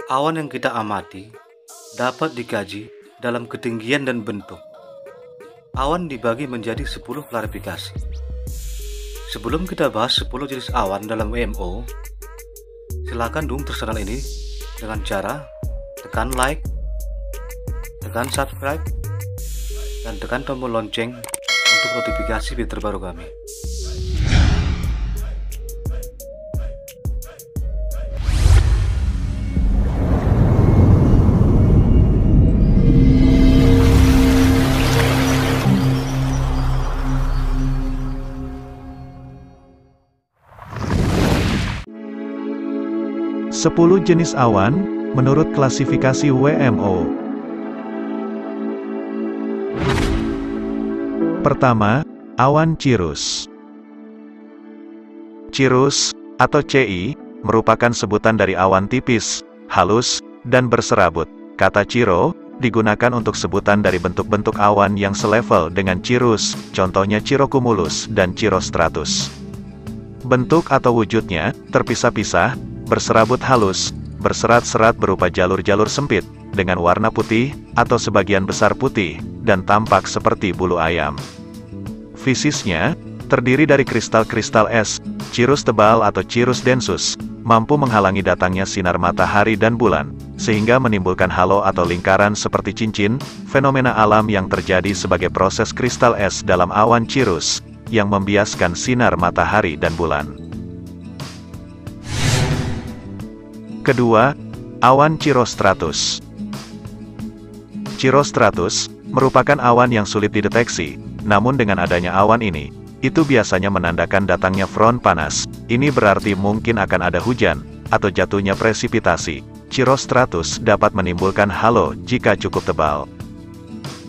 Awan yang kita amati dapat dikaji dalam ketinggian dan bentuk. Awan dibagi menjadi 10 klasifikasi. Sebelum kita bahas 10 jenis awan dalam WMO, silakan dukung channel ini dengan cara tekan like, tekan subscribe, dan tekan tombol lonceng untuk notifikasi video terbaru kami. Sepuluh jenis awan, menurut klasifikasi WMO. Pertama, awan cirrus. Cirrus, atau CI, merupakan sebutan dari awan tipis, halus, dan berserabut. Kata cirro digunakan untuk sebutan dari bentuk-bentuk awan yang selevel dengan cirrus, contohnya cirrocumulus dan cirrostratus. Bentuk atau wujudnya terpisah-pisah, berserabut halus, berserat-serat berupa jalur-jalur sempit, dengan warna putih, atau sebagian besar putih, dan tampak seperti bulu ayam. Fisisnya, terdiri dari kristal-kristal es, cirrus tebal atau cirrus densus, mampu menghalangi datangnya sinar matahari dan bulan, sehingga menimbulkan halo atau lingkaran seperti cincin, fenomena alam yang terjadi sebagai proses kristal es dalam awan cirrus, yang membiaskan sinar matahari dan bulan. Kedua, awan cirrostratus. Cirrostratus merupakan awan yang sulit dideteksi, namun dengan adanya awan ini, itu biasanya menandakan datangnya front panas. Ini berarti mungkin akan ada hujan, atau jatuhnya presipitasi. Cirrostratus dapat menimbulkan halo jika cukup tebal.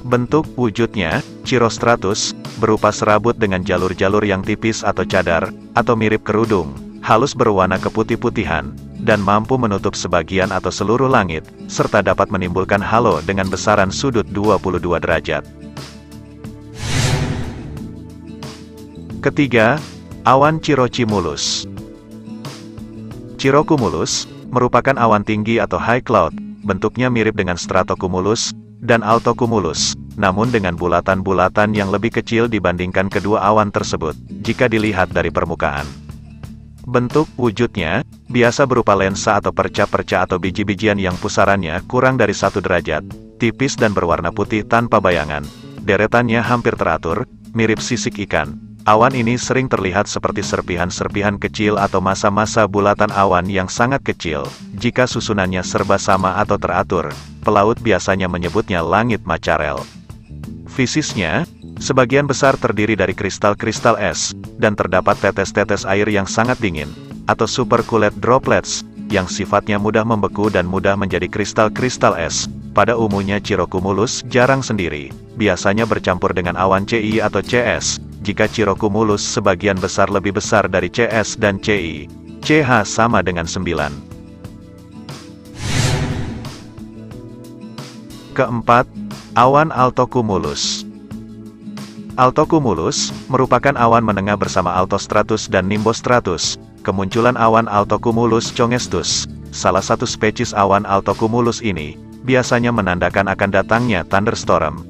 Bentuk wujudnya, cirrostratus, berupa serabut dengan jalur-jalur yang tipis atau cadar, atau mirip kerudung, halus berwarna keputih-putihan, dan mampu menutup sebagian atau seluruh langit, serta dapat menimbulkan halo dengan besaran sudut 22 derajat. Ketiga, awan cirrocumulus. Cirrocumulus merupakan awan tinggi atau high cloud, bentuknya mirip dengan stratocumulus dan altocumulus, namun dengan bulatan-bulatan yang lebih kecil dibandingkan kedua awan tersebut, jika dilihat dari permukaan. Bentuk wujudnya biasa berupa lensa atau perca-perca atau biji-bijian yang pusarannya kurang dari 1 derajat, tipis dan berwarna putih tanpa bayangan. Deretannya hampir teratur, mirip sisik ikan. Awan ini sering terlihat seperti serpihan-serpihan kecil atau massa-massa bulatan awan yang sangat kecil. Jika susunannya serba sama atau teratur, pelaut biasanya menyebutnya langit macarel. Fisisnya, sebagian besar terdiri dari kristal-kristal es, dan terdapat tetes-tetes air yang sangat dingin, atau supercooled droplets, yang sifatnya mudah membeku dan mudah menjadi kristal-kristal es. Pada umumnya cirrocumulus jarang sendiri, biasanya bercampur dengan awan CI atau CS. Jika cirrocumulus sebagian besar lebih besar dari CS dan CI, CH sama dengan 9. Keempat, awan altocumulus. Altocumulus merupakan awan menengah bersama altostratus dan nimbostratus. Kemunculan awan altocumulus congestus, salah satu spesies awan altocumulus ini, biasanya menandakan akan datangnya thunderstorm.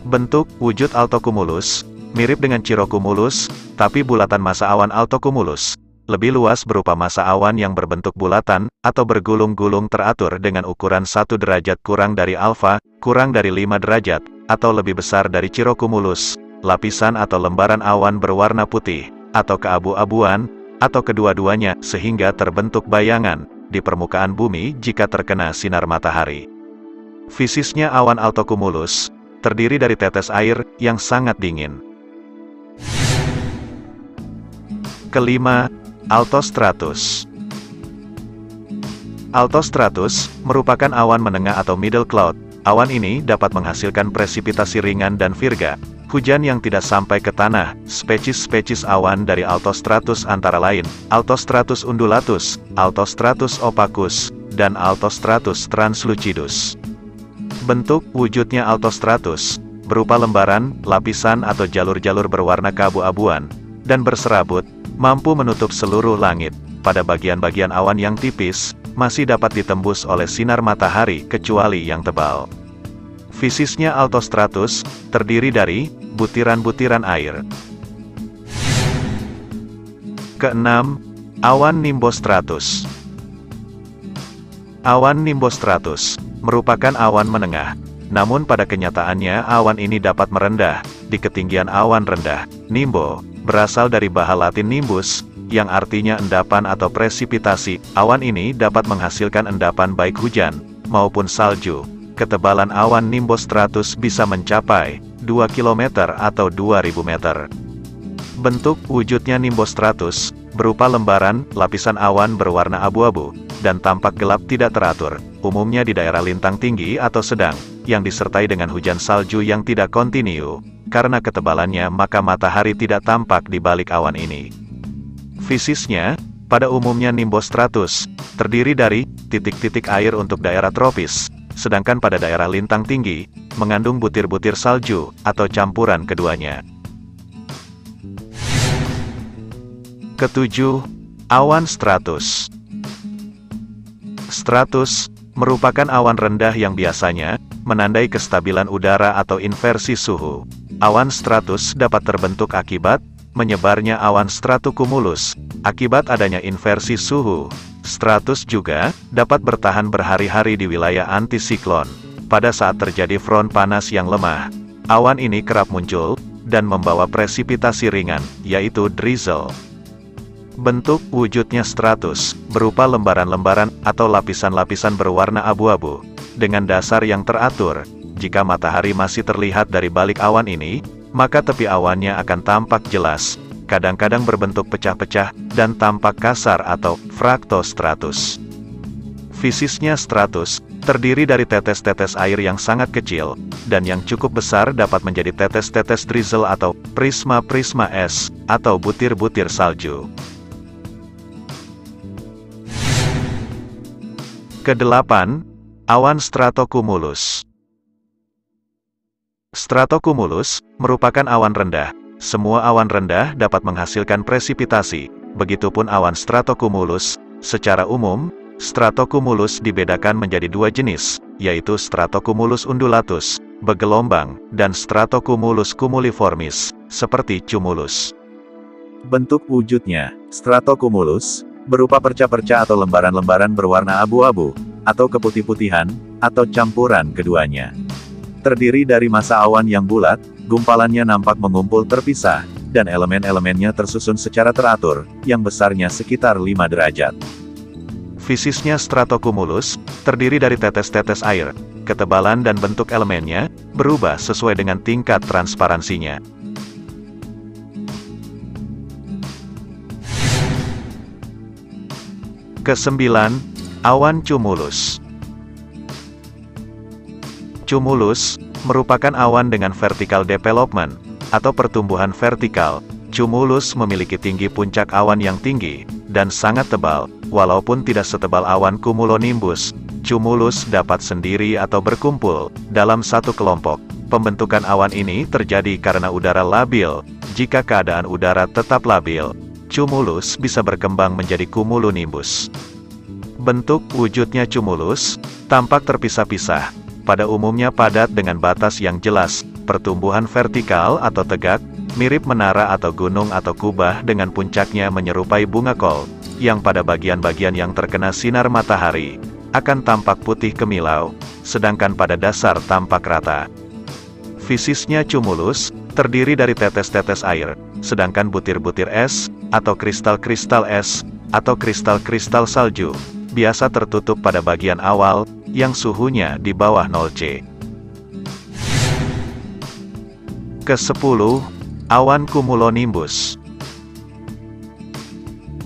Bentuk wujud altocumulus mirip dengan cirrocumulus, tapi bulatan massa awan altocumulus lebih luas berupa massa awan yang berbentuk bulatan, atau bergulung-gulung teratur dengan ukuran 1 derajat kurang dari alfa, kurang dari 5 derajat, atau lebih besar dari cirrocumulus. Lapisan atau lembaran awan berwarna putih, atau keabu-abuan, atau kedua-duanya, sehingga terbentuk bayangan di permukaan bumi jika terkena sinar matahari. Fisisnya awan altocumulus terdiri dari tetes air yang sangat dingin. Kelima, altostratus. Altostratus merupakan awan menengah atau middle cloud. Awan ini dapat menghasilkan presipitasi ringan dan virga, hujan yang tidak sampai ke tanah. Spesies-spesies awan dari altostratus antara lain, altostratus undulatus, altostratus opacus, dan altostratus translucidus. Bentuk wujudnya altostratus berupa lembaran, lapisan atau jalur-jalur berwarna keabu-abuan, dan berserabut, mampu menutup seluruh langit. Pada bagian-bagian awan yang tipis, masih dapat ditembus oleh sinar matahari kecuali yang tebal. Fisisnya altostratus, terdiri dari butiran-butiran air. Keenam, awan nimbostratus. Awan nimbostratus merupakan awan menengah, namun pada kenyataannya awan ini dapat merendah di ketinggian awan rendah. Nimbo berasal dari bahasa Latin nimbus, yang artinya endapan atau presipitasi. Awan ini dapat menghasilkan endapan baik hujan maupun salju. Ketebalan awan nimbostratus bisa mencapai 2 km atau 2000 meter. Bentuk wujudnya nimbostratus berupa lembaran, lapisan awan berwarna abu-abu, dan tampak gelap tidak teratur, umumnya di daerah lintang tinggi atau sedang, yang disertai dengan hujan salju yang tidak kontinu. Karena ketebalannya maka matahari tidak tampak di balik awan ini. Fisisnya, pada umumnya nimbostratus terdiri dari titik-titik air untuk daerah tropis, sedangkan pada daerah lintang tinggi, mengandung butir-butir salju, atau campuran keduanya. Ketujuh, awan stratus. Stratus merupakan awan rendah yang biasanya menandai kestabilan udara atau inversi suhu. Awan stratus dapat terbentuk akibat menyebarnya awan stratus akibat adanya inversi suhu. Stratus juga dapat bertahan berhari-hari di wilayah antisiklon. Pada saat terjadi front panas yang lemah, awan ini kerap muncul dan membawa presipitasi ringan, yaitu drizzle. Bentuk wujudnya stratus berupa lembaran-lembaran atau lapisan-lapisan berwarna abu-abu dengan dasar yang teratur. Jika matahari masih terlihat dari balik awan ini, maka tepi awannya akan tampak jelas, kadang-kadang berbentuk pecah-pecah, dan tampak kasar atau fraktostratus. Fisisnya stratus terdiri dari tetes-tetes air yang sangat kecil, dan yang cukup besar dapat menjadi tetes-tetes drizzle atau prisma-prisma es, atau butir-butir salju. Kedelapan, awan stratocumulus. Stratocumulus merupakan awan rendah. Semua awan rendah dapat menghasilkan presipitasi, begitupun awan stratocumulus. Secara umum, stratocumulus dibedakan menjadi dua jenis, yaitu stratocumulus undulatus, bergelombang, dan stratocumulus cumuliformis, seperti cumulus. Bentuk wujudnya, stratocumulus, berupa perca-perca atau lembaran-lembaran berwarna abu-abu, atau keputih-putihan, atau campuran keduanya. Terdiri dari massa awan yang bulat, gumpalannya nampak mengumpul terpisah, dan elemen-elemennya tersusun secara teratur, yang besarnya sekitar 5 derajat. Fisisnya stratocumulus terdiri dari tetes-tetes air. Ketebalan dan bentuk elemennya berubah sesuai dengan tingkat transparansinya. Kesembilan, awan cumulus. Cumulus merupakan awan dengan vertical development, atau pertumbuhan vertikal. Cumulus memiliki tinggi puncak awan yang tinggi, dan sangat tebal. Walaupun tidak setebal awan cumulonimbus, cumulus dapat sendiri atau berkumpul dalam satu kelompok. Pembentukan awan ini terjadi karena udara labil. Jika keadaan udara tetap labil, cumulus bisa berkembang menjadi cumulonimbus. Bentuk wujudnya cumulus tampak terpisah-pisah, pada umumnya padat dengan batas yang jelas, pertumbuhan vertikal atau tegak, mirip menara atau gunung atau kubah dengan puncaknya menyerupai bunga kol, yang pada bagian-bagian yang terkena sinar matahari, akan tampak putih kemilau, sedangkan pada dasar tampak rata. Fisisnya cumulus terdiri dari tetes-tetes air, sedangkan butir-butir es, atau kristal-kristal es, atau kristal-kristal salju, biasa tertutup pada bagian awal, yang suhunya di bawah 0C. Ke-10, awan cumulonimbus.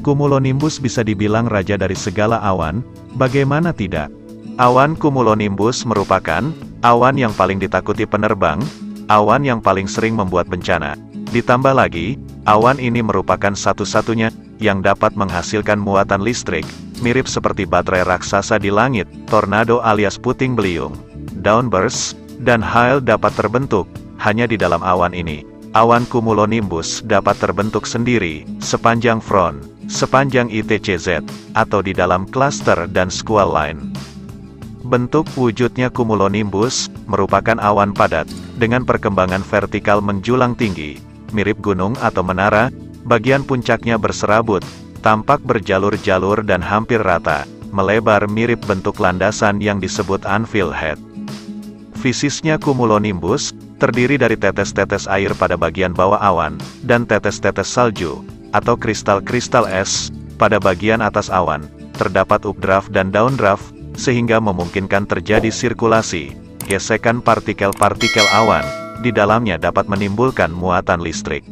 Cumulonimbus bisa dibilang raja dari segala awan, bagaimana tidak? Awan cumulonimbus merupakan awan yang paling ditakuti penerbang, awan yang paling sering membuat bencana. Ditambah lagi, awan ini merupakan satu-satunya yang dapat menghasilkan muatan listrik, mirip seperti baterai raksasa di langit, tornado alias puting beliung, downburst, dan hail dapat terbentuk hanya di dalam awan ini. Awan cumulonimbus dapat terbentuk sendiri sepanjang front, sepanjang ITCZ, atau di dalam cluster dan squall line. Bentuk wujudnya cumulonimbus, merupakan awan padat, dengan perkembangan vertikal menjulang tinggi, mirip gunung atau menara, bagian puncaknya berserabut, tampak berjalur-jalur dan hampir rata, melebar mirip bentuk landasan yang disebut anvil head. Fisisnya cumulonimbus, terdiri dari tetes-tetes air pada bagian bawah awan, dan tetes-tetes salju, atau kristal-kristal es, pada bagian atas awan. Terdapat updraft dan downdraft, sehingga memungkinkan terjadi sirkulasi, gesekan partikel-partikel awan, di dalamnya dapat menimbulkan muatan listrik.